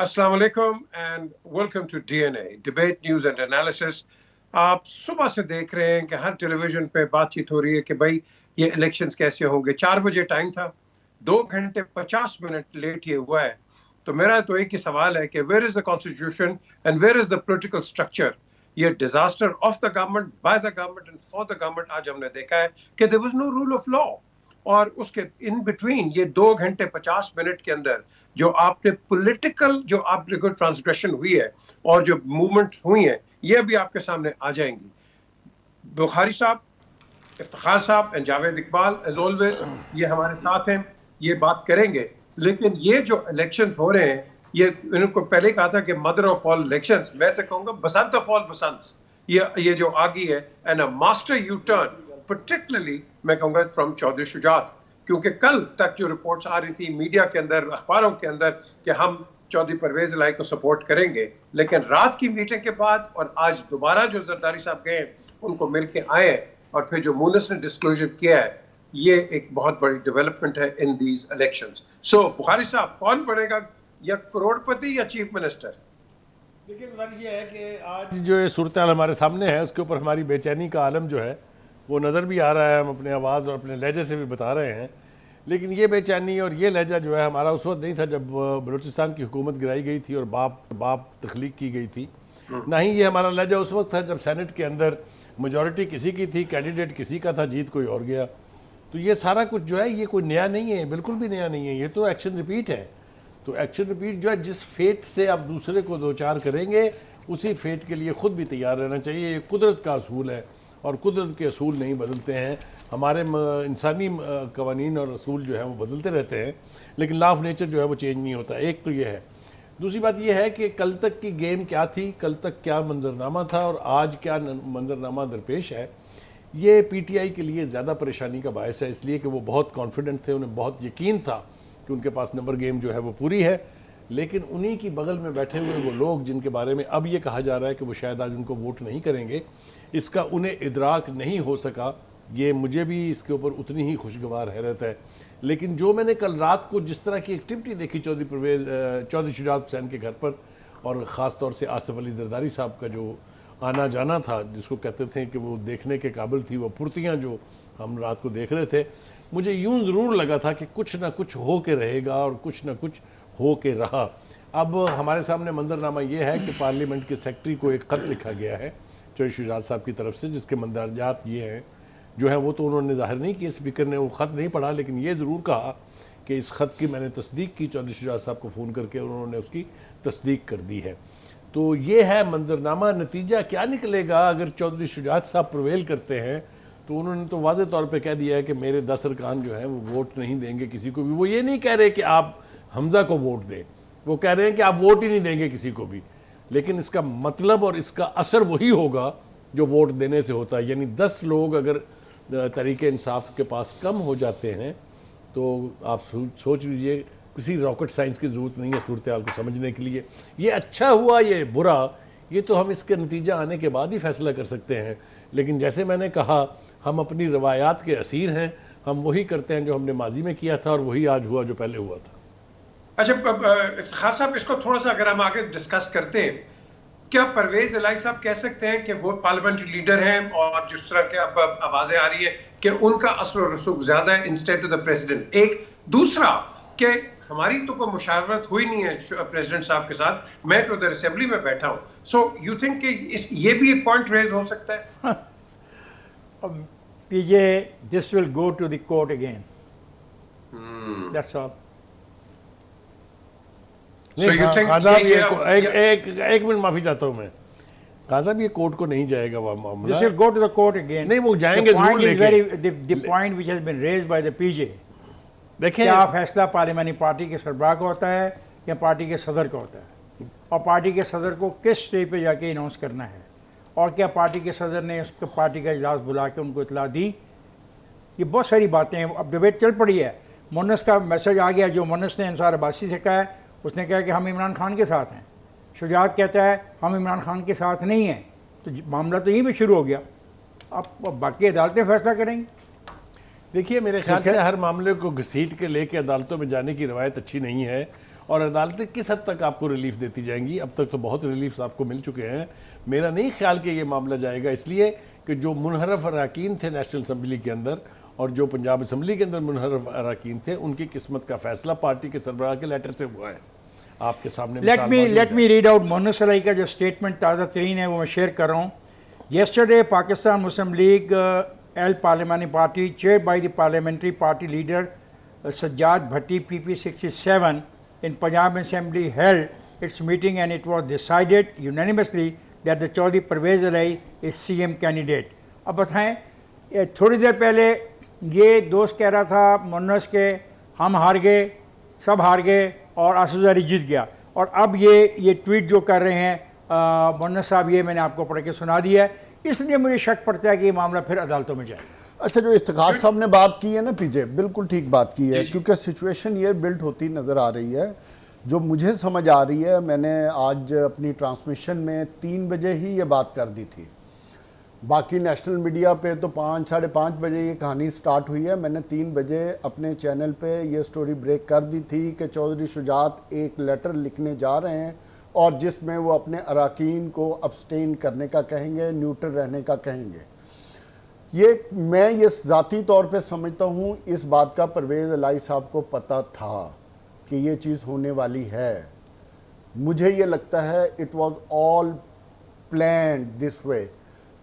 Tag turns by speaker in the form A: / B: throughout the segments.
A: अस्सलाम वालेकुम and welcome to DNA debate news and analysis. आप सुबह से देख रहे हैं कि हर टेलीविजन पे बातचीत हो रही है कि भाई ये इलेक्शंस कैसे होंगे। 4 बजे टाइम था, 2 घंटे 50 मिनट लेट ये हुआ है। तो मेरा तो एक ही सवाल है कि where is the constitution and where is the political structure. ये disaster of the government, by the government and for the government आज हमने देखा है कि there was no rule of law. और उसके इन बिटवीन ये 2 घंटे 50 मिनट के अंदर जो आपने पॉलिटिकल जो आपने कोई ट्रांसग्रेशन हुई है और जो मूवमेंट हुई है ये भी आपके सामने आ जाएंगी। बुखारी साहब, इफ्तिखार साहब and Javed Iqbal as always ये हमारे साथ हैं, ये बात करेंगे। लेकिन ये जो इलेक्शंस हो रहे हैं, ये इनको पहले कहा था कि मदर ऑफ ऑल इलेक्शंस, मैं तो कहूंगा बसंत ऑफ ऑल बसंत। ये जो आ गई है and a master U turn, particularly मैं कहूंगा फ्रॉम चौधरी शुजात। क्योंकि कल तक जो रिपोर्ट्स आ रही थी मीडिया के अंदर, अखबारों के अंदर कि हम चौधरी परवेज इलाही को सपोर्ट करेंगे, लेकिन रात की मीटिंग के बाद और आज दोबारा जो जरदारी साहब गए उनको मिल के आए और फिर जो मुनस ने डिस्क्लोजर किया है, ये एक बहुत बड़ी डेवलपमेंट है इन दीज इलेक्शंस। सो बुखारी साहब, कौन बनेगा, या करोड़पति या चीफ मिनिस्टर?
B: देखिए गुजारिश ये है कि आज जो ये सूरत हाल हमारे सामने है उसके ऊपर हमारी बेचैनी का आलम जो है वो नज़र भी आ रहा है, हम अपने आवाज़ और अपने लहजे से भी बता रहे हैं। लेकिन ये बेचैनी और ये लहजा जो है हमारा उस वक्त नहीं था जब बलूचिस्तान की हुकूमत गिराई गई थी और बाप तख्लीक की गई थी। ना ही ये हमारा लहजा उस वक्त था जब सेनेट के अंदर मेजॉरिटी किसी की थी, कैंडिडेट किसी का था, जीत कोई और गया। तो ये सारा कुछ जो है ये कोई नया नहीं है, बिल्कुल भी नया नहीं है, ये तो एक्शन रिपीट है। तो एक्शन रिपीट जो है, जिस फेट से आप दूसरे को दो चार करेंगे उसी फेट के लिए ख़ुद भी तैयार रहना चाहिए। ये कुदरत का असूल है और कुदरत के असूल नहीं बदलते हैं। हमारे इंसानी कवानीन और असूल जो है वो बदलते रहते हैं, लेकिन लॉ ऑफ नेचर जो है वो चेंज नहीं होता। एक तो ये है। दूसरी बात ये है कि कल तक की गेम क्या थी, कल तक क्या मंजरनामा था और आज क्या मंजरनामा दरपेश है, ये पीटीआई के लिए ज़्यादा परेशानी का बायस है। इसलिए कि वो बहुत कॉन्फिडेंट थे, उन्हें बहुत यकीन था कि उनके पास नंबर गेम जो है वो पूरी है। लेकिन उन्हीं की बगल में बैठे हुए वो लोग जिनके बारे में अब ये कहा जा रहा है कि वो शायद आज उनको वोट नहीं करेंगे, इसका उन्हें इदराक नहीं हो सका। ये मुझे भी इसके ऊपर उतनी ही खुशगवार हैरत है। लेकिन जो मैंने कल रात को जिस तरह की एक्टिविटी देखी चौधरी शुजात हुसैन के घर पर, और ख़ास तौर से आसिफ अली जरदारी साहब का जो आना जाना था, जिसको कहते थे कि वो देखने के काबिल थी, वो फुर्तियाँ जो हम रात को देख रहे थे, मुझे यूं ज़रूर लगा था कि कुछ ना कुछ हो के रहेगा और कुछ ना कुछ हो के रहा। अब हमारे सामने मंजरनामा ये है कि पार्लियामेंट के सेक्रेटरी को एक ख़त लिखा गया है चौधरी शुजात साहब की तरफ से, जिसके मंदरजात ये हैं जो है वो तो उन्होंने जाहिर नहीं किया, स्पीकर ने वो ख़त नहीं पढ़ा, लेकिन ये ज़रूर कहा कि इस ख़त की मैंने तस्दीक की चौधरी शुजात साहब को फ़ोन करके, उन्होंने उसकी तस्दीक कर दी है। तो ये है मंजरनामा। नतीजा क्या निकलेगा अगर चौधरी शुजात साहब प्रिवेल करते हैं, तो उन्होंने तो वाज़े तौर पे कह दिया है कि मेरे 10 अरकान जो हैं वो वोट नहीं देंगे किसी को भी। वो ये नहीं कह रहे कि आप हमज़ा को वोट दें, वो कह रहे हैं कि आप वोट ही नहीं देंगे किसी को भी। लेकिन इसका मतलब और इसका असर वही होगा जो वोट देने से होता है। यानी 10 लोग अगर तरीके इंसाफ के पास कम हो जाते हैं तो आप सोच लीजिए, किसी रॉकेट साइंस की ज़रूरत नहीं है सूरत हाल को समझने के लिए। ये अच्छा हुआ, ये बुरा, ये तो हम इसके नतीजा आने के बाद ही फैसला कर सकते हैं। लेकिन जैसे मैंने कहा, हम अपनी रवायात के असीर हैं, हम वही करते हैं जो हमने माजी में किया था और वही आज हुआ जो पहले हुआ था।
A: अच्छा इफ्तिखार साहब, इसको थोड़ा सा अगर हम आगे डिस्कस करते हैं, क्या परवेज इलाही साहब कह सकते हैं कि वो पार्लियामेंट्री लीडर हैं और जिस तरह के अब आवाजें आ रही है कि उनका असर और रसूख ज्यादा है इंस्टेड ऑफ द प्रेसिडेंट? एक दूसरा कि हमारी तो कोई मुशावरत हुई नहीं है प्रेसिडेंट साहब के साथ, मैं तो उधर असेंबली में बैठा हूं। सो यू थिंक कि ये भी एक पॉइंट रेज हो सकता है?
C: PJ, this will go to the court again. That's all.
B: एक मिनट माफी चाहता हूँ मैं, खान साहब ये कोर्ट को नहीं जाएगा वो मामला।
C: This will go to the court again.
B: नहीं, वो जाएंगे जरूर, लेकिन
C: the point which has been raised by the PJ,
B: देखिए
C: क्या फैसला पार्लियामानी पार्टी के सरबराह का होता है या पार्टी के सदर का होता है, और पार्टी के सदर को किस स्टेज पे जाके अनाउंस करना है, और क्या पार्टी के सदर ने उसको पार्टी का इजलास बुला के उनको इतला दी। ये बहुत सारी बातें हैं। अब डिबेट चल पड़ी है, मुन्नस का मैसेज आ गया, जो मुन्नस ने अंसार अब्बासी से कहा है, उसने कहा कि हम इमरान खान के साथ हैं। शुजात कहता है हम इमरान खान के साथ नहीं हैं। तो मामला तो यहीं पे शुरू हो गया। अब बाकी अदालतें फैसला करेंगी।
B: देखिए, मेरे ख्याल से हर मामले को घसीट के लेके अदालतों में जाने की रवायत अच्छी नहीं है, और अदालतें किस हद तक आपको रिलीफ देती जाएंगी। अब तक तो बहुत रिलीफ आपको मिल चुके हैं। मेरा नहीं ख्याल कि ये मामला जाएगा, इसलिए कि जो मुनहरफ अरकान थे नेशनल असम्बली के अंदर और जो पंजाब असम्बली के अंदर मुनहरफ अरकान थे, उनकी किस्मत का फैसला पार्टी के सरबराह के लेटर से हुआ है। आपके सामने
C: let me read out Mohammad Salai का जो स्टेटमेंट ताज़ा तरीन है वो मैं शेयर कर रहा हूँ। Yesterday Pakistan Muslim league L parliamentary party chaired by the parliamentary party leader Sajjad Bhatti PP 67 in Punjab Assembly held its meeting and it was decided unanimously that the Chaudhry Parvez Ali is CM candidate। अब बताएं, थोड़ी देर पहले ये दोस्त कह रहा था मुन्नस के हम हार गए, सब हार गए और आसिफ ज़रदारी जीत गया, और अब ये ट्वीट जो कर रहे हैं मुन्नस साहब, ये मैंने आपको पढ़ के सुना दिया है। इसलिए मुझे शक पड़ता है कि ये मामला फिर अदालतों में जाएगा।
D: अच्छा, जो इफ्तिखार साहब ने बात की है ना पीजे, बिल्कुल ठीक बात की है, क्योंकि सिचुएशन ये बिल्ड होती नज़र आ रही है। जो मुझे समझ आ रही है, मैंने आज अपनी ट्रांसमिशन में 3 बजे ही ये बात कर दी थी। बाकी नेशनल मीडिया पे तो 5 साढ़े 5 बजे ये कहानी स्टार्ट हुई है। मैंने 3 बजे अपने चैनल पे ये स्टोरी ब्रेक कर दी थी कि चौधरी शुजात एक लेटर लिखने जा रहे हैं और जिसमें वो अपने अरकान को अब्सटेन करने का कहेंगे, न्यूट्रल रहने का कहेंगे। मैं ये ज़ाती तौर पे समझता हूँ इस बात का परवेज़ इलाही साहब को पता था कि ये चीज़ होने वाली है। मुझे ये लगता है it was all planned this way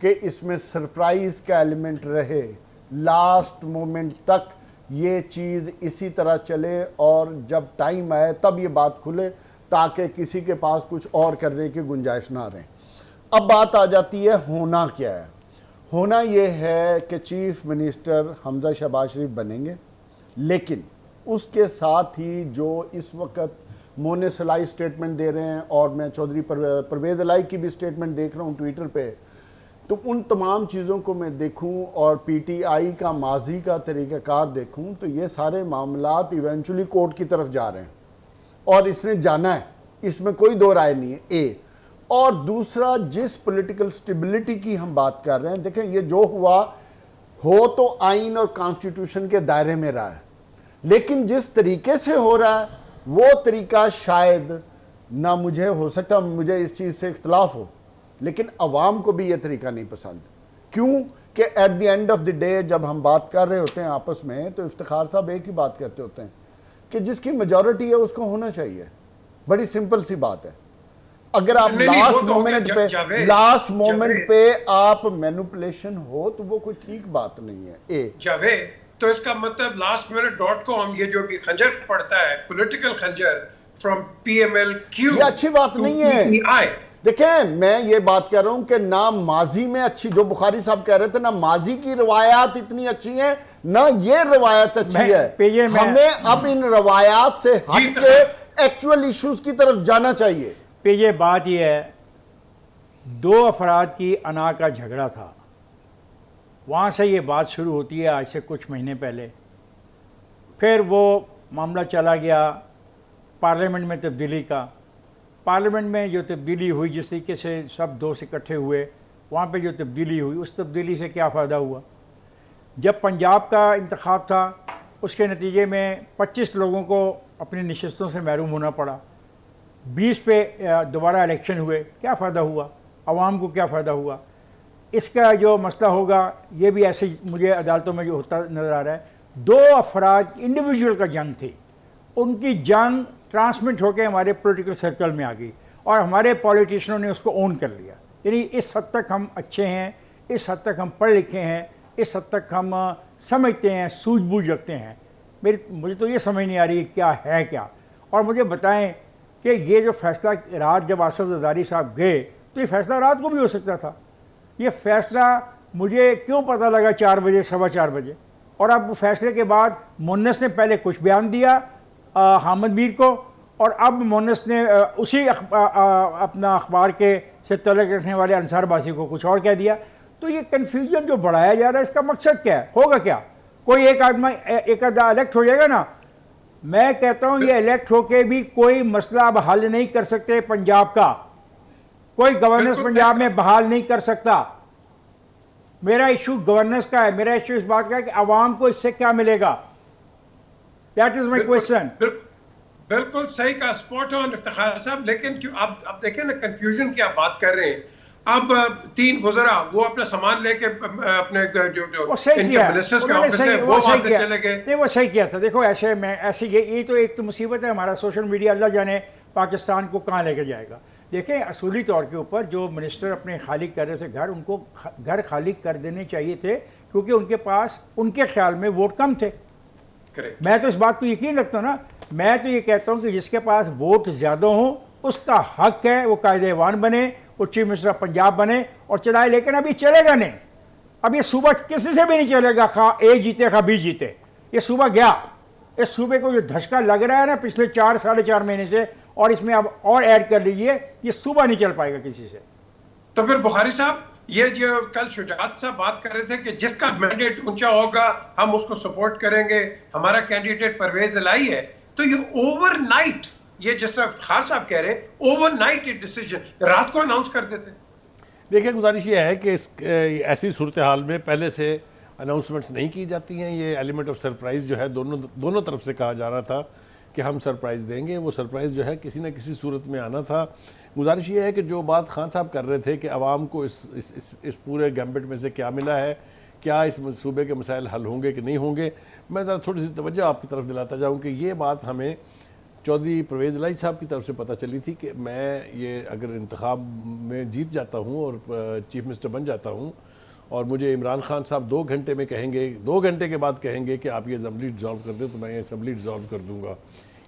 D: कि इसमें सरप्राइज़ का एलिमेंट रहे, लास्ट मोमेंट तक ये चीज़ इसी तरह चले और जब टाइम आए तब ये बात खुले, ताकि किसी के पास कुछ और करने की गुंजाइश ना रहे। अब बात आ जाती है होना क्या है। होना ये है कि चीफ मिनिस्टर हमजा शहबाज शरीफ बनेंगे, लेकिन उसके साथ ही जो इस वक्त मोहन सलाई स्टेटमेंट दे रहे हैं और मैं चौधरी परवेज़ इलाही की भी स्टेटमेंट देख रहा हूँ ट्विटर पे, तो उन तमाम चीज़ों को मैं देखूँ और PTI का माजी का तरीक़ाकार देखूँ तो ये सारे मामलात इवेंचुअली कोर्ट की तरफ जा रहे हैं और इसने जाना है, इसमें कोई दो राय नहीं है। ए और दूसरा, जिस पॉलिटिकल स्टेबिलिटी की हम बात कर रहे हैं, देखें ये जो हुआ हो तो आइन और कॉन्स्टिट्यूशन के दायरे में रहा है, लेकिन जिस तरीके से हो रहा है वो तरीका शायद ना, मुझे हो सकता मुझे इस चीज़ से इख्तलाफ हो, लेकिन अवाम को भी ये तरीका नहीं पसंद। क्यों कि at the end of the day जब हम बात कर रहे होते हैं आपस में, तो इफ्तिखार साहब एक ही बात कहते होते हैं कि जिसकी मेजॉरिटी है उसको होना चाहिए। बड़ी सिंपल सी बात है। अगर आप लास्ट मोमेंट पे आप मैनिपुलेशन हो तो वो कोई ठीक बात नहीं है।
A: जावेद, तो इसका मतलब लास्ट मिनट .com ये जो भी खंजर पड़ता है, पॉलिटिकल खंजर फ्रॉम PMLQ,
D: ये अच्छी बात नहीं है। देखें, मैं ये बात कह रहा हूं कि ना माजी में अच्छी, जो बुखारी साहब कह रहे थे, ना माजी की रवायात इतनी अच्छी हैं, ना ये रवायत अच्छी है। हमें अब इन रवायात से हट के एक्चुअल इश्यूज की तरफ जाना चाहिए।
C: ये बात ये है, 2 अफराद की अना का झगड़ा था, वहाँ से ये बात शुरू होती है आज से कुछ महीने पहले। फिर वो मामला चला गया पार्लियामेंट में तब्दीली का। पार्लियामेंट में जो तब्दीली हुई, जिस तरीके से सब दोस्त इकट्ठे हुए, वहाँ पे जो तब्दीली हुई, उस तब्दीली से क्या फ़ायदा हुआ। जब पंजाब का इंतखाब था, उसके नतीजे में 25 लोगों को अपनी नशिस्तों से महरूम होना पड़ा। 20 पे दोबारा इलेक्शन हुए, क्या फ़ायदा हुआ, आवाम को क्या फ़ायदा हुआ। इसका जो मसला होगा, ये भी ऐसे मुझे अदालतों में जो होता नज़र आ रहा है। 2 अफराद इंडिविजुअल का जंग थी, उनकी जंग ट्रांसमिट होकर हमारे पॉलिटिकल सर्कल में आ गई और हमारे पॉलिटिशियनों ने उसको ओन कर लिया। यानी इस हद तक हम अच्छे हैं, इस हद तक हम पढ़े लिखे हैं, इस हद तक हम समझते हैं, सूझबूझ रखते हैं। मुझे तो ये समझ नहीं आ रही क्या है क्या। और मुझे बताएं कि ये जो फैसला रात जब आसिफ ज़रदारी साहब गए, तो ये फैसला रात को भी हो सकता था। ये फैसला मुझे क्यों पता लगा 4 बजे, 4:15 बजे। और अब फैसले के बाद मुन्नस ने पहले कुछ बयान दिया हामिद मीर को, और अब मुन्नस ने उसी अपना अखबार के से तल्लुक़ रखने वाले अंसार बासी को कुछ और कह दिया। तो ये कन्फ्यूजन जो बढ़ाया जा रहा है, इसका मकसद क्या है, होगा क्या। कोई एक आदमी एक आधा इलेक्ट हो जाएगा ना, मैं कहता हूँ ये इलेक्ट होके भी कोई मसला अब हल नहीं कर सकते पंजाब का, कोई गवर्नेंस पंजाब में बहाल नहीं कर सकता। मेरा इशू गवर्नेंस का है, मेरा इशू इस बात का है कि आवाम को इससे क्या मिलेगा। That is my question.
A: बिल्कुल सही कहा, स्पॉट ऑन इफ्तिखार साहब। लेकिन क्यों अब देखें ना, कंफ्यूजन की आप बात कर रहे हैं। अब 3 वज़रा वो अपना सामान लेके अपने जो
C: वो सही
A: इनके
C: किया
A: मिनिस्टर्स के
C: उन्होंने,
A: ऑफिस
C: सही
A: है
C: वो
A: वो वहां
C: सही
A: से
C: किया।
A: चले गए।
C: नहीं, वो सही किया था। देखो ऐसे में ऐसे ये तो एक तो मुसीबत है हमारा, सोशल मीडिया अल्लाह जाने पाकिस्तान को कहाँ लेकर जाएगा। देखें असूली तौर के ऊपर जो मिनिस्टर अपने खाली कर रहे थे घर, उनको घर खाली कर देने चाहिए थे, क्योंकि उनके पास उनके ख्याल में वोट कम थे।
A: करेक्ट।
C: मैं तो इस बात को यकीन रखता हूँ ना, मैं तो ये कहता हूँ कि जिसके पास वोट ज़्यादा हो उसका हक है वो कायदेवान बने, वो चीफ मिनिस्टर ऑफ पंजाब बने और चलाए। लेकिन अभी चलेगा नहीं, अब ये सूबा किसी से भी नहीं चलेगा, खा ए जीते खा बी जीते। ये सूबा गया, इस सूबे को जो धचका लग रहा है ना पिछले 4-4.5 महीने से, और इसमें अब और ऐड कर लीजिए, ये सूबा नहीं चल पाएगा किसी से।
A: तो फिर बुखारी साहब, ये जो कल शुजात साहब बात कर रहे थे कि जिसका मैंडेट ऊंचा होगा हम उसको सपोर्ट करेंगे, हमारा कैंडिडेट परवेज इलाही है, तो ये ओवरनाइट, ये जिस तरह खान साहब कह रहे हैं ओवरनाइट ये डिसीजन रात को अनाउंस कर देते।
B: देखिए गुजारिश ये है कि ऐसी सूरत हाल में पहले से अनाउंसमेंट्स नहीं की जाती हैं। ये एलिमेंट ऑफ सरप्राइज़ जो है दोनों तरफ से कहा जा रहा था कि हम सरप्राइज़ देंगे, वो सरप्राइज़ जो है किसी न किसी सूरत में आना था। गुजारिश ये है कि जो बात खान साहब कर रहे थे कि आवाम को इस पूरे गैम्बिट में से क्या मिला है, क्या इस सूबे के मसाइल हल होंगे कि नहीं होंगे, मैं ज़रा थोड़ी सी तवज्जो आपकी तरफ दिलाता जाऊँ कि ये बात हमें चौधरी परवेज़ इलाही साहब की तरफ से पता चली थी कि मैं ये अगर इंतखाब में जीत जाता हूँ और चीफ मिनिस्टर बन जाता हूँ और मुझे इमरान खान साहब 2 घंटे में कहेंगे, 2 घंटे के बाद कहेंगे कि आप ये असम्बली डिज़ॉल्व कर दें, तो मैं ये असम्बली डिज़ॉल्व कर दूँगा।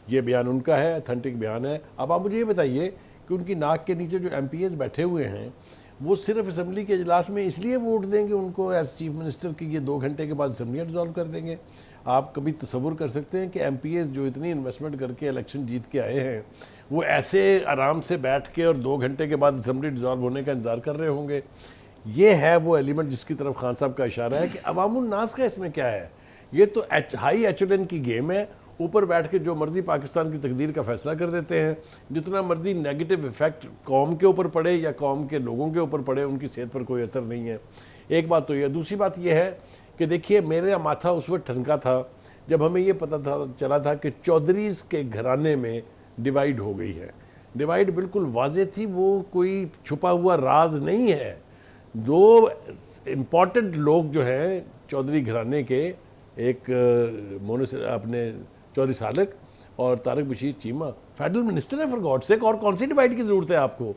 B: ये बयान उनका है, अथेंटिक बयान है। अब आप मुझे ये बताइए कि उनकी नाक के नीचे जो MPs बैठे हुए हैं वो सिर्फ असम्बली के इजलास में इसलिए वोट देंगे उनको एज चीफ मिनिस्टर कि ये 2 घंटे के बाद असम्बलियाँ डिज़ॉल्व कर देंगे। आप कभी तसव्वुर कर सकते हैं कि MPs जो इतनी इन्वेस्टमेंट करके इलेक्शन जीत के आए हैं वो ऐसे आराम से बैठ के और 2 घंटे के बाद असम्बली डिज़ॉल्व होने का इंतज़ार कर रहे होंगे? ये है वो एलिमेंट जिसकी तरफ खान साहब का इशारा है कि अवामुल नास का इसमें क्या है। ये तो हाई एचलन की गेम है, ऊपर बैठ के जो मर्जी पाकिस्तान की तकदीर का फैसला कर देते हैं। जितना मर्जी नेगेटिव इफेक्ट कौम के ऊपर पड़े या कौम के लोगों के ऊपर पड़े, उनकी सेहत पर कोई असर नहीं है। एक बात तो ये। दूसरी बात यह है कि देखिए मेरा माथा उस वक्त ठनका था जब हमें ये पता चला था कि चौधरीज़ के घराने में डिवाइड हो गई है। डिवाइड बिल्कुल वाज़ेह थी, वो कोई छुपा हुआ राज नहीं है। 2 इम्पॉर्टेंट लोग जो हैं चौधरी घराने के, एक अपने चौधरी सालक और तारिक बशीर चीमा फेडरल मिनिस्टर है फॉर गॉड सेक, और कौन सी डिवाइड की ज़रूरत है आपको?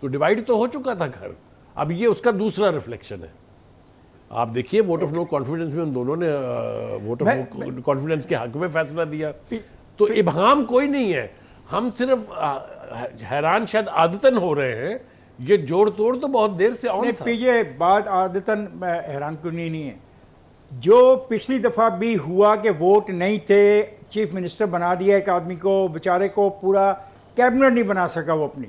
B: तो डिवाइड तो हो चुका था घर, अब ये उसका दूसरा रिफ्लेक्शन है। आप देखिए वोट ऑफ नो कॉन्फिडेंस में उन दोनों ने वोट ऑफ नो कॉन्फिडेंस के हक में फैसला दिया। तो इबहाम कोई नहीं है, हम सिर्फ हैरान शायद आदतन हो रहे हैं। ये जोड़ तोड़ तो बहुत देर से ऑन था।
C: पीछे बात आदतन हैरान कुनी नहीं है। जो पिछली दफ़ा भी हुआ कि वोट नहीं थे, चीफ मिनिस्टर बना दिया एक आदमी को, बेचारे को पूरा कैबिनेट नहीं बना सका वो अपनी,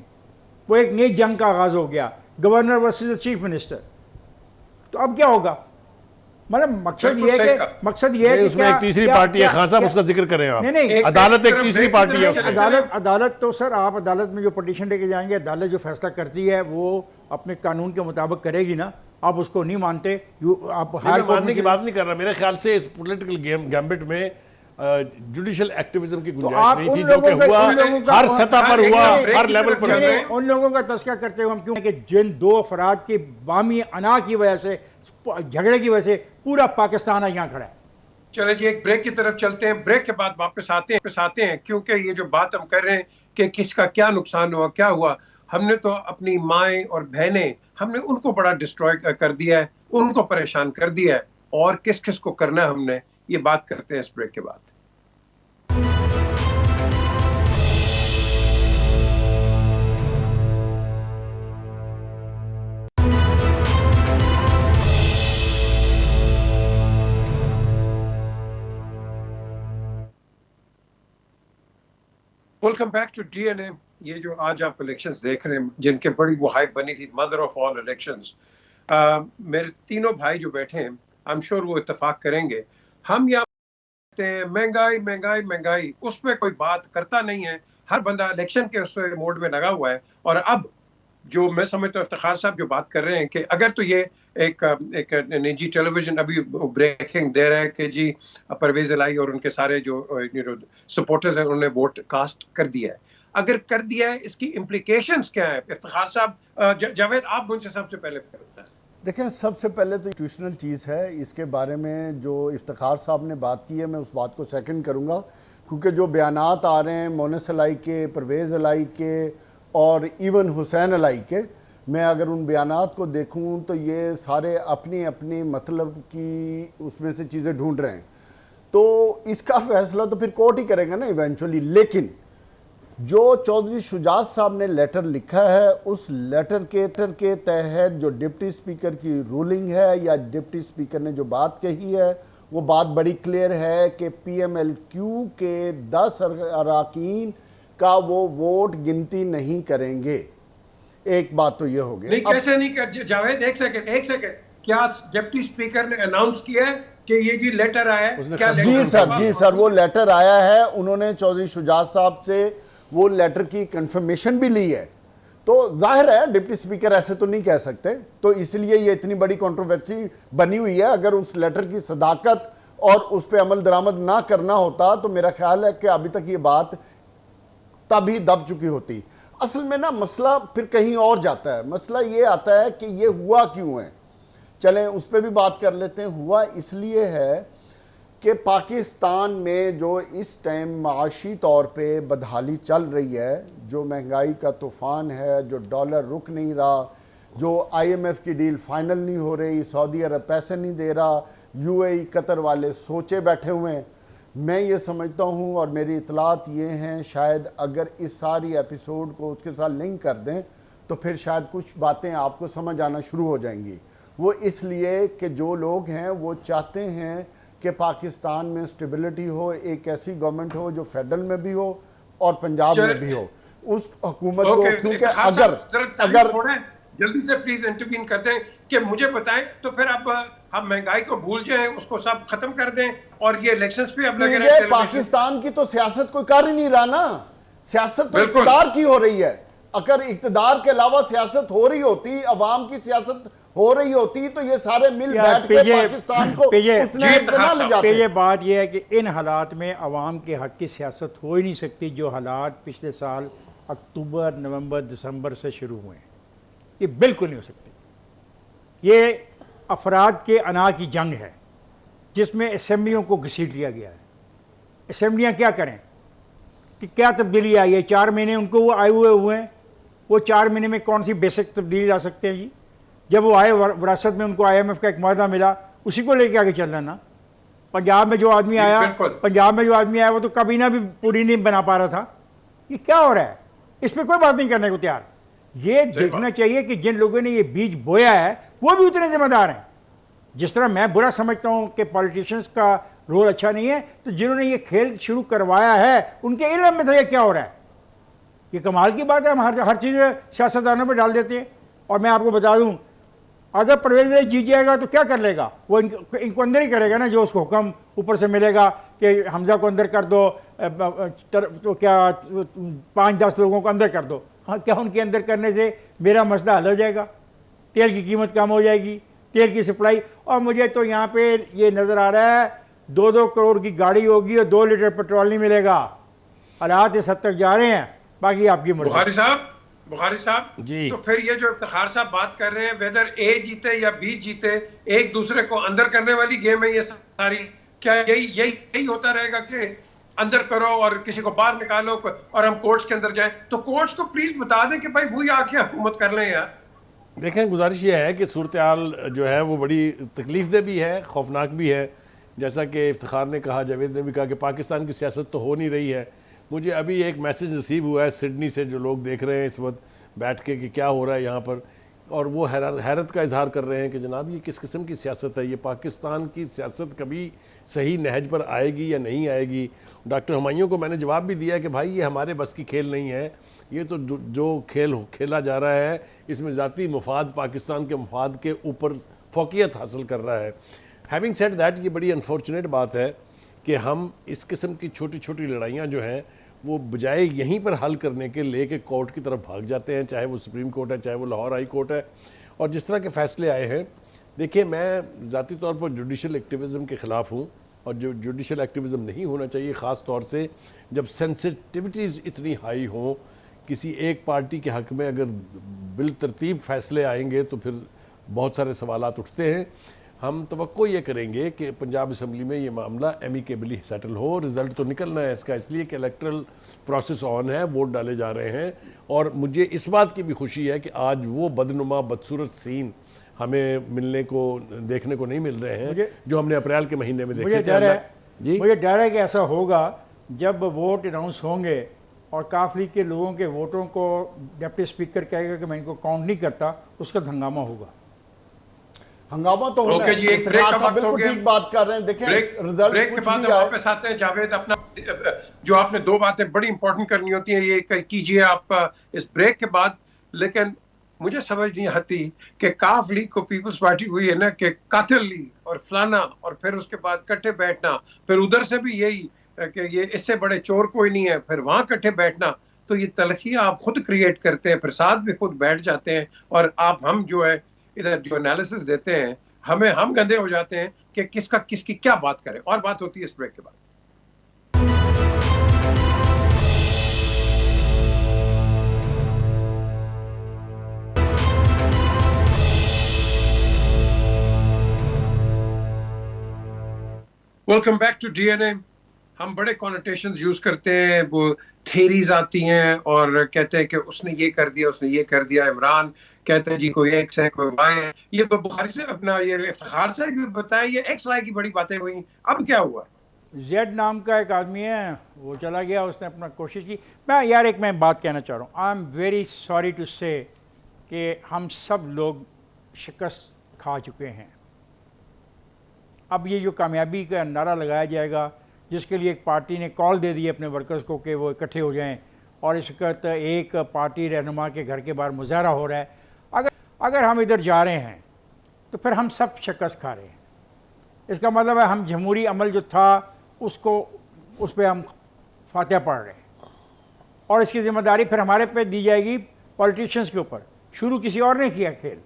C: वो एक नई जंग का आगाज़ हो गया, गवर्नर वर्सेस चीफ मिनिस्टर। तो अब क्या होगा? मतलब मकसद ये है कि
B: उसमें एक तीसरी पार्टी है। खान साहब उसका जिक्र करें आप।
C: नहीं,
B: अदालत एक तीसरी पार्टी है।
C: अदालत तो सर, आप अदालत में जो पटिशन लेके जाएंगे, अदालत जो फैसला करती है वो अपने कानून के मुताबिक करेगी ना। आप उसको नहीं मानते, आप हार
B: मानने की बात नहीं कर रहा। मेरे ख्याल से इस पॉलिटिकल गैम्बिट में जुडिशल एक्टिविज्म की गुंजाइश नहीं थी, जो कि हुआ हर सतह पर हुआ, हर लेवल पर हुआ।
C: उन लोगों का तस्करा करते हुए हम क्यों कि जिन 2 अफराद की बामी अना की वजह से, झगड़े की वजह से पूरा पाकिस्तान यहाँ खड़ा है।
A: चले जी, एक ब्रेक की तरफ चलते हैं। ब्रेक के बाद वापस आते हैं क्योंकि ये जो बात हम कर रहे हैं कि किसका क्या नुकसान हुआ, क्या हुआ, हमने तो अपनी माएँ और बहनें, हमने उनको बड़ा डिस्ट्रॉय कर दिया है, उनको परेशान कर दिया है, और किस किस को करना है हमने, ये बात करते हैं इस ब्रेक के बाद। Welcome back to DNA. ये जो आज आप इलेक्शंस देख रहे हैं जिनके बड़ी वो हाइप बनी थी, मदर ऑफ ऑल इलेक्शंस, मेरे तीनों भाई जो बैठे हैं आई एम श्योर वो इत्तेफाक करेंगे। हम यहाँ महंगाई महंगाई महंगाई, उस पर कोई बात करता नहीं है, हर बंदा इलेक्शन के उस मोड में लगा हुआ है। और अब जो मैं समझता हूँ इफ्तिखार साहब जो बात कर रहे हैं कि अगर तो ये एक निजी टेलीविजन अभी ब्रेकिंग दे रहा है कि जी परवेज इलाही और उनके सारे जो सपोर्टर्स हैं उन्होंने वोट कास्ट कर दिया है। अगर कर दिया है इसकी इम्प्लीकेशंस क्या है? इफ्तिखार साहब, जावेद आप मुझसे सबसे पहले बताएं।
D: देखें, सबसे पहले तो इंस्टीट्यूशनल चीज़ है, इसके बारे में जो इफ्तिखार साहब ने बात की है मैं उस बात को सेकंड करूंगा, क्योंकि जो बयानात आ रहे हैं मोनिस इलाही के, परवेज़ इलाही के और इवन हुसैन इलाही के, मैं अगर उन बयानात को देखूं तो ये सारे अपनी अपनी मतलब की उसमें से चीज़ें ढूंढ रहे हैं। तो इसका फैसला तो फिर कोर्ट ही करेगा ना इवेंचुअली। लेकिन जो चौधरी शुजात साहब ने लेटर लिखा है, उस लेटर के तहत जो डिप्टी स्पीकर की रूलिंग है या डिप्टी स्पीकर ने जो बात कही है, वो बात बड़ी क्लियर है कि PMLQ के 10 अरकान का वो वोट गिनती नहीं करेंगे। एक बात तो ये हो गई।
A: नहीं, कैसे नहीं कर जावेद, एक सेकंड, क्या डिप्टी स्पीकर ने अनाउंस किया है कि ये जी लेटर आया है? क्या
D: जी सर, वो लेटर आया है। उन्होंने चौधरी शुजात साहब से वो लेटर की कंफर्मेशन भी ली है। तो जाहिर है डिप्टी स्पीकर ऐसे तो नहीं कह सकते, तो इसलिए ये इतनी बड़ी कंट्रोवर्सी बनी हुई है। अगर उस लेटर की सदाकत और उस पर अमल दरामद ना करना होता तो मेरा ख्याल है कि अभी तक ये बात तभी दब चुकी होती। असल में ना मसला फिर कहीं और जाता है। मसला ये आता है कि ये हुआ क्यों है। चलें उस पर भी बात कर लेते हैं। हुआ इसलिए है कि पाकिस्तान में जो इस टाइम माशी तौर पे बदहाली चल रही है, जो महंगाई का तूफ़ान है, जो डॉलर रुक नहीं रहा, जो IMF की डील फाइनल नहीं हो रही, सऊदी अरब पैसे नहीं दे रहा, UAE कतर वाले सोचे बैठे हुए हैं। मैं ये समझता हूँ और मेरी इतलात ये हैं, शायद अगर इस सारी एपिसोड को उसके साथ लिंक कर दें तो फिर शायद कुछ बातें आपको समझ आना शुरू हो जाएंगी। वो इसलिए कि जो लोग हैं वो चाहते हैं कि पाकिस्तान में स्टेबिलिटी हो, एक ऐसी गवर्नमेंट हो जो फेडरल में भी हो और पंजाब में भी हो, उस हुकूमत को। क्योंकि अगर
A: जल्दी से प्लीज इंटरवीन करते हैं कि मुझे बताएं तो फिर अब हम महंगाई को भूल जाएं, उसको सब खत्म कर दें और ये इलेक्शंस पे अब लगे रहे।
D: पाकिस्तान की तो सियासत कोई कर ही नहीं रहा ना। सियासत तो इक़्तिदार की हो रही है। अगर इक़्तिदार के अलावा सियासत हो रही होती, अवाम की सियासत हो रही होती, तो ये सारे मिल बैठ के पाकिस्तान को ले जाते।
C: ये बात ये है कि इन हालात में अवाम के हक की सियासत हो ही नहीं सकती जो हालात पिछले साल अक्टूबर, नवंबर, दिसंबर से शुरू हुए हैं। ये बिल्कुल नहीं हो सकती। ये अफराद के अना की जंग है जिसमें असेंबलियों को घसीट लिया गया है। असेंबलियाँ क्या करें कि क्या तब्दीली आई है? 4 महीने उनको वो आए हुए हैं। वो 4 महीने में कौन सी बेसिक तब्दीली ला सकते हैं जी? जब वो आए विरासत में उनको IMF का एक मुआहदा मिला, उसी को लेके आगे चलना ना। पंजाब में जो आदमी आया वो तो काबीना भी पूरी नहीं बना पा रहा था। ये क्या हो रहा है? इस पर कोई बात नहीं करने को तैयार। ये देखना चाहिए कि जिन लोगों ने ये बीज बोया है वो भी उतने जिम्मेदार हैं। जिस तरह मैं बुरा समझता हूं कि पॉलिटिशियंस का रोल अच्छा नहीं है, तो जिन्होंने ये खेल शुरू करवाया है उनके इल्म में था ये क्या हो रहा है। ये कमाल की बात है, हम हर चीज़ सियासतदानों पर डाल देते हैं। और मैं आपको बता दूं, अगर परवेज जीत जाएगा तो क्या कर लेगा? वो इनको अंदर ही करेगा ना, जो उसको हुक्म ऊपर से मिलेगा कि हमजा को अंदर कर दो, तो क्या 5-10 लोगों को अंदर कर दो। हाँ, क्या उनके अंदर करने से मेरा मसला हल हो जाएगा? तेल की कीमत कम हो जाएगी, तेल की सप्लाई। और मुझे तो यहाँ पे ये नज़र आ रहा है 2-2 करोड़ की गाड़ी होगी और 2 लीटर पेट्रोल नहीं मिलेगा। हालात इस हद तक जा रहे हैं। बाकी आपकी
A: बुखारी साहब जी, तो फिर ये जो इफ्तिखार साहब बात कर रहे हैं, वेदर A जीते या B जीते, एक दूसरे को अंदर करने वाली गेम है ये सारी। क्या यही होता रहेगा कि अंदर करो और किसी को बाहर निकालो और हम कोर्ट्स के अंदर जाएं? तो कोर्ट्स को प्लीज बता दें कि भाई वही आके हुकूमत कर लें यार।
B: देखें, गुजारिश ये है कि सूरत हाल जो है वो बड़ी तकलीफदेह भी है, खौफनाक भी है। जैसा कि इफ्तिखार ने कहा, जावेद ने भी कहा कि पाकिस्तान की सियासत तो हो नहीं रही है। मुझे अभी एक मैसेज रिसीव हुआ है सिडनी से, जो लोग देख रहे हैं इस वक्त बैठ के कि क्या हो रहा है यहाँ पर, और वो हैरत का इजहार कर रहे हैं कि जनाब ये किस किस्म की सियासत है। ये पाकिस्तान की सियासत कभी सही नहज पर आएगी या नहीं आएगी? डॉक्टर हुमायूं को मैंने जवाब भी दिया कि भाई ये हमारे बस की खेल नहीं है। ये तो जो खेल खेला जा रहा है इसमें ज़ाती मुफाद पाकिस्तान के मुफाद के ऊपर फ़ौक़ियत हासिल कर रहा है। हैविंग सेड दैट, ये बड़ी अनफॉर्चुनेट बात है कि हम इस किस्म की छोटी छोटी लड़ाइयाँ जो हैं वो बजाय यहीं पर हल करने के लेके कोर्ट की तरफ भाग जाते हैं, चाहे वो सुप्रीम कोर्ट है, चाहे वो लाहौर हाई कोर्ट है। और जिस तरह के फ़ैसले आए हैं देखिए, मैं ज़ाती तौर पर जुडिशल एक्टिविज़म के ख़िलाफ़ हूँ, और जो जुडिशल एक्टिविज़म नहीं होना चाहिए, ख़ास तौर से जब सेंसिटिविटीज़ इतनी हाई हों। किसी एक पार्टी के हक़ में अगर बिल तरतीब फ़ैसले आएंगे तो फिर बहुत सारे सवालात उठते हैं। हम तवक्को ये करेंगे कि पंजाब असम्बली में ये मामला एमिकेबली सेटल हो। रिज़ल्ट तो निकलना है इसका, इसलिए कि इलेक्ट्रल प्रोसेस ऑन है, वोट डाले जा रहे हैं। और मुझे इस बात की भी खुशी है कि आज वो बदनुमा बदसूरत सीन हमें मिलने को, देखने को नहीं मिल रहे हैं जो हमने अप्रैल के महीने में देखे थे।
C: मुझे डर है कि ऐसा होगा जब वोट अनाउंस होंगे और काफ लीग के लोगों के वोटों को डिप्टी स्पीकर कहेगा कि मैं इनको काउंट नहीं करता, उसका हंगामा होगा।
D: हंगामा तो होना है।
A: जी, एक ब्रेक का वक्त हो गया।
D: ठीक बात कर रहे हैं। देखें, रिजल्ट
A: ब्रेक के बाद वापस आते हैं। जावेद, अपना जो आपने दो बातें बड़ी इंपॉर्टेंट करनी होती हैं ये कीजिए आप इस ब्रेक के बाद। लेकिन मुझे समझ नहीं आती कि काफ लीग को पीपल्स पार्टी हुई है ना कि कातिल लीग और फलाना, और फिर उसके बाद इकट्ठे बैठना, फिर उधर से भी यही कि ये इससे बड़े चोर कोई नहीं है, फिर वहां इकट्ठे बैठना। तो ये तलखियां आप खुद क्रिएट करते हैं, फिर साथ भी खुद बैठ जाते हैं, और हम जो है इधर जो एनालिसिस देते हैं हम गंदे हो जाते हैं कि किसका किसकी क्या बात करें। और बात होती है इस ब्रेक के बाद। Welcome back to DNA. हम बड़े कॉनोटेशंस यूज करते हैं, वो थेरीज आती हैं और कहते हैं कि उसने ये कर दिया, उसने ये कर दिया। इमरान कहते हैं जी कोई एक्स है कोई वाई है। ये बुखारी से अपना ये इफ्तिखार से भी बताया, ये एक्स वाई की बड़ी बातें हुई। अब क्या हुआ?
C: जेड नाम का एक आदमी है, वो चला गया, उसने अपना कोशिश की। मैं बात कहना चाह रहा हूँ। I am very sorry to say कि हम सब लोग शिकस्त खा चुके हैं। अब ये जो कामयाबी का नारा लगाया जाएगा, जिसके लिए एक पार्टी ने कॉल दे दी अपने वर्कर्स को कि वो इकट्ठे हो जाएं, और इस वक्त एक पार्टी रहनुमा के घर के बाहर मुजाहरा हो रहा है। अगर हम इधर जा रहे हैं तो फिर हम सब शिकस्त खा रहे हैं। इसका मतलब है हम जमहूरी अमल जो था उसको, उस पर हम फातिहा पढ़ रहे हैं, और इसकी ज़िम्मेदारी फिर हमारे पे दी जाएगी पॉलिटिशियंस के ऊपर। शुरू किसी और ने किया खेल,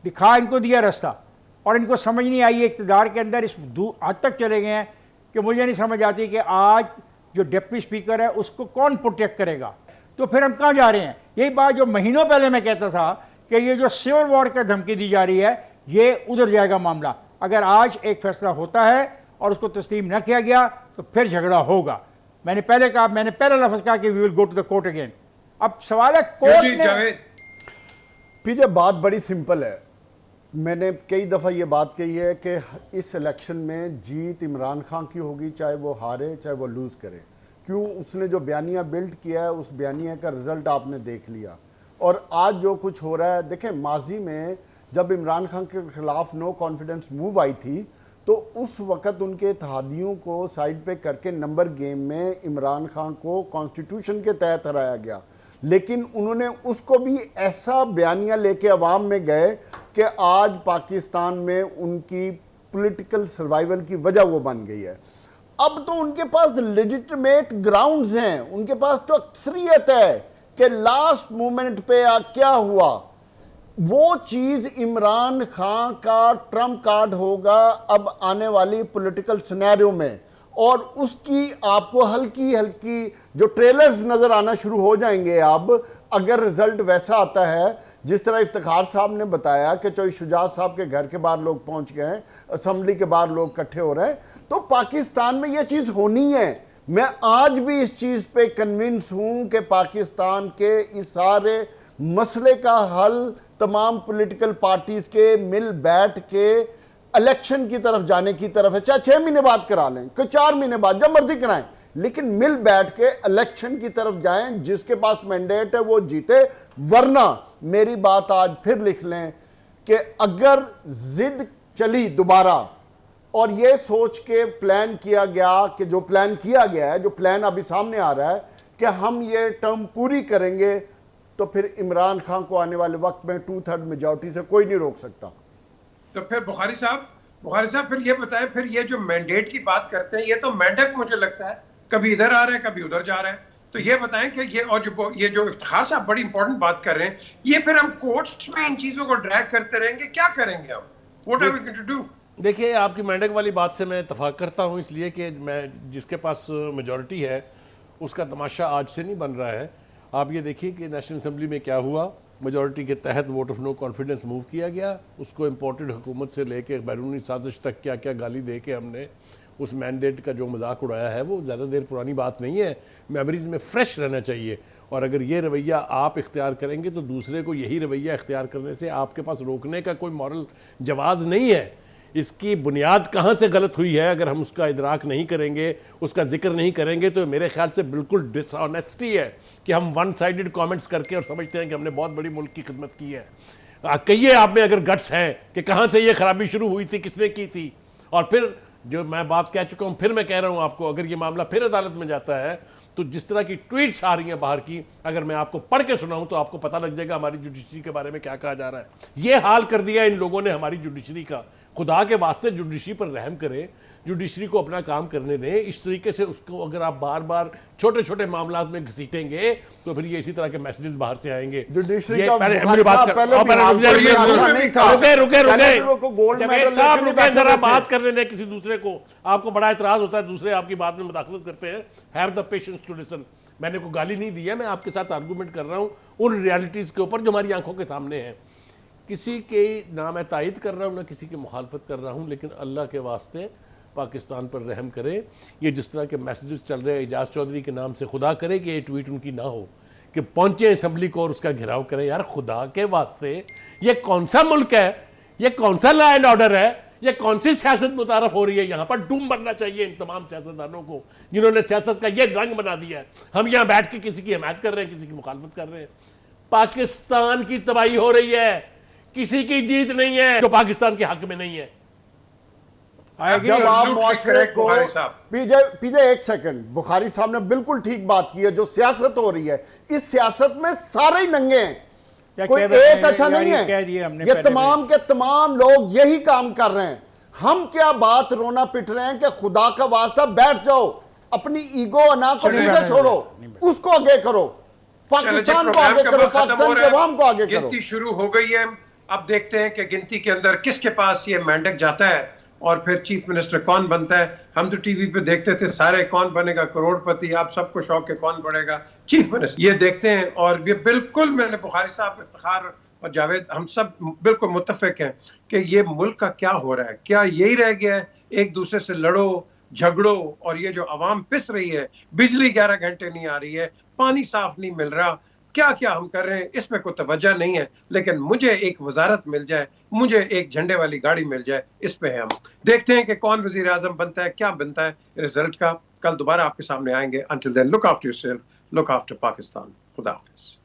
C: दिखा इनको दिया रास्ता, और इनको समझ नहीं आई। इक़्तिदार के अंदर इस हद तक चले गए हैं कि मुझे नहीं समझ आती कि आज जो डिप्टी स्पीकर है उसको कौन प्रोटेक्ट करेगा। तो फिर हम कहाँ जा रहे हैं? यही बात जो महीनों पहले मैं कहता था कि ये जो सिविल वॉर का धमकी दी जा रही है, ये उधर जाएगा मामला। अगर आज एक फैसला होता है और उसको तस्लीम न किया गया तो फिर झगड़ा होगा। मैंने पहले लफ्ज़ कहा कि we will go to the court again. अब सवाल है कोर्ट में।
D: पीजे, बात बड़ी सिंपल है। मैंने कई दफ़ा ये बात कही है कि इस इलेक्शन में जीत इमरान खान की होगी, चाहे वो हारे चाहे वो लूज़ करे। क्यों? उसने जो बयानिया बिल्ड किया है, उस बयानिया का रिज़ल्ट आपने देख लिया। और आज जो कुछ हो रहा है, देखें, माजी में जब इमरान खान के ख़िलाफ़ नो कॉन्फिडेंस मूव आई थी तो उस वक़्त उनके इत्तेहादियों को साइड पे करके नंबर गेम में इमरान खान को कॉन्स्टिट्यूशन के तहत हराया गया। लेकिन उन्होंने उसको भी ऐसा बयानिया लेके अवाम में गए कि आज पाकिस्तान में उनकी पॉलिटिकल सर्वाइवल की वजह वो बन गई है। अब तो उनके पास लेजिटिमेट ग्राउंड्स हैं, उनके पास तो अक्सरियत है कि लास्ट मोमेंट पे क्या हुआ। वो चीज़ इमरान खान का ट्रम्प कार्ड होगा अब आने वाली पॉलिटिकल सिनेरियो में, और उसकी आपको हल्की हल्की जो ट्रेलर्स नज़र आना शुरू हो जाएंगे। अब अगर रिज़ल्ट वैसा आता है जिस तरह इफ्तिखार साहब ने बताया कि चौधरी शुजात साहब के घर के बाहर लोग पहुंच गए हैं, असम्बली के बाहर लोग इकट्ठे हो रहे हैं, तो पाकिस्तान में यह चीज़ होनी है। मैं आज भी इस चीज़ पे कन्विंस हूँ कि पाकिस्तान के इस सारे मसले का हल तमाम पॉलिटिकल पार्टीज़ के मिल बैठ के इलेक्शन की तरफ जाने की तरफ है। चाहे 6 महीने बाद करा लें, कोई 4 महीने बाद, जब मर्जी कराएं, लेकिन मिल बैठ के इलेक्शन की तरफ जाएं। जिसके पास मैंडेट है वो जीते। वरना मेरी बात आज फिर लिख लें कि अगर जिद चली दोबारा और ये सोच के प्लान किया गया कि जो प्लान किया गया है, जो प्लान अभी सामने आ रहा है कि हम ये टर्म पूरी करेंगे, तो फिर इमरान खान को आने वाले वक्त में 2/3 मेजॉरिटी से कोई नहीं रोक सकता।
A: तो फिर बुखारी साहब फिर ये बताएं, फिर ये जो मैंडेट की बात करते हैं, ये तो मैंडेट मुझे लगता है कभी इधर आ रहा है कभी उधर जा रहा है। तो ये बताएं कि ये जो इफ्तिखार साहब बड़ी इंपॉर्टेंट बात कर रहे हैं, ये फिर हम कोर्ट्स में इन चीजों को ड्रैग करते रहेंगे, क्या करेंगे हम? What are we going to do?
B: देखिए, आपकी मेंढक वाली बात से मैं इतफाक करता हूँ, इसलिए कि मैं जिसके पास मेजॉरिटी है उसका तमाशा आज से नहीं बन रहा है। आप ये देखिए कि नेशनल असेंबली में क्या हुआ, मेजॉरिटी के तहत vote of no confidence move किया गया, उसको इम्पोर्टेड हुकूमत से लेके बैरूनी साजिश तक क्या क्या गाली दे के हमने उस मैंडेट का जो मजाक उड़ाया है वो ज़्यादा देर पुरानी बात नहीं है। मेमोरीज़ में फ्रेश रहना चाहिए, और अगर ये रवैया आप इख्तियार करेंगे तो दूसरे को यही रवैया इख्तियार करने से आपके पास रोकने का कोई मॉरल जवाज़ नहीं है। इसकी बुनियाद कहाँ से गलत हुई है अगर हम उसका इदराक नहीं करेंगे, उसका जिक्र नहीं करेंगे, तो मेरे ख्याल से बिल्कुल डिसऑनेस्टी है कि हम वन साइडेड कमेंट्स करके और समझते हैं कि हमने बहुत बड़ी मुल्क की खिदमत की है। कहिए आप में अगर गट्स हैं कि कहाँ से ये खराबी शुरू हुई थी, किसने की थी। और फिर जो मैं बात कह चुका हूँ, फिर मैं कह रहा हूँ आपको, अगर ये मामला फिर अदालत में जाता है तो जिस तरह की ट्वीट्स आ रही हैं बाहर की, अगर मैं आपको पढ़ के सुनाऊं तो आपको पता लग जाएगा हमारी जुडिशरी के बारे में क्या कहा जा रहा है। ये हाल कर दिया इन लोगों ने हमारी जुडिशरी का। खुदा के वास्ते जुडिशरी पर रहम करें, जुडिशरी को अपना काम करने दें। इस तरीके से उसको अगर आप बार बार छोटे छोटे मामला में घसीटेंगे तो फिर ये इसी तरह के मैसेजेस बाहर से आएंगे।
D: जुडिशरी
B: का
D: पहले
B: रुके बात करने दें किसी दूसरे को। आपको बड़ा इतराज होता है दूसरे आपकी बात में मुदाखलत करते हैं। Have the patience to listen. मैंने कोई गाली नहीं दी है, मैं आपके साथ आर्गूमेंट कर रहा हूँ उन रियलिटीज के ऊपर जो हमारी आंखों के सामने है। किसी के ना मैं तायद कर रहा हूँ ना किसी की मुखालफत कर रहा हूँ, लेकिन अल्लाह के वास्ते पाकिस्तान पर रहम करें। ये जिस तरह के मैसेजेस चल रहे हैं एजाज चौधरी के नाम से, खुदा करे कि ये ट्वीट उनकी ना हो कि पहुंचे असम्बली को और उसका घेराव करें। यार खुदा के वास्ते, ये कौन सा मुल्क है, ये कौन सा लॉ एंड ऑर्डर है, ये कौन सी सियासत मुतारफ हो रही है? यहाँ पर डूम बनना चाहिए इन तमाम सियासतदानों को जिन्होंने सियासत का ये रंग बना दिया है। हम यहाँ बैठ के किसी की हिमायत कर रहे हैं, किसी की मुखालफत कर रहे हैं। पाकिस्तान की तबाही हो रही है, किसी की जीत नहीं है जो पाकिस्तान के हक में नहीं है।
D: जब आप मुआशरे को पीजे एक सेकंड, बुखारी साहब ने बिल्कुल ठीक बात की है। जो सियासत हो रही है, इस सियासत में सारे ही नंगे हैं, कोई एक अच्छा नहीं है। ये तमाम के तमाम लोग यही काम कर रहे हैं। हम क्या बात रोना पिट रहे हैं कि खुदा का वास्ता बैठ जाओ, अपनी ईगो अना को पीछे छोड़ो, उसको आगे करो, पाकिस्तान को आगे करो, पाकिस्तान के अवाम को आगे करो।
A: गिनती शुरू हो गई है। अब देखते हैं कि गिनती के अंदर किसके पास ये मैंडेट जाता है और फिर चीफ मिनिस्टर कौन बनता है। हम तो टीवी पे देखते थे सारे कौन बनेगा करोड़पति, आप सबको शौक है कौन बनेगा चीफ मिनिस्टर, ये देखते हैं। और ये बिल्कुल, मैंने बुखारी साहब, इफ्तिखार और जावेद, हम सब बिल्कुल मुत्तफिक हैं कि ये मुल्क का क्या हो रहा है। क्या यही रह गया है एक दूसरे से लड़ो झगड़ो, और ये जो आवाम पिस रही है, बिजली 11 घंटे नहीं आ रही है, पानी साफ नहीं मिल रहा, क्या क्या हम कर रहे हैं, इसमें कोई तवज्जो नहीं है। लेकिन मुझे एक वजारत मिल जाए, मुझे एक झंडे वाली गाड़ी मिल जाए, इस पे हम देखते हैं कि कौन वजीर आजम बनता है, क्या बनता है रिजल्ट का। कल दोबारा आपके सामने आएंगे। Until then, look after yourself, look after Pakistan. खुदा हाफिज।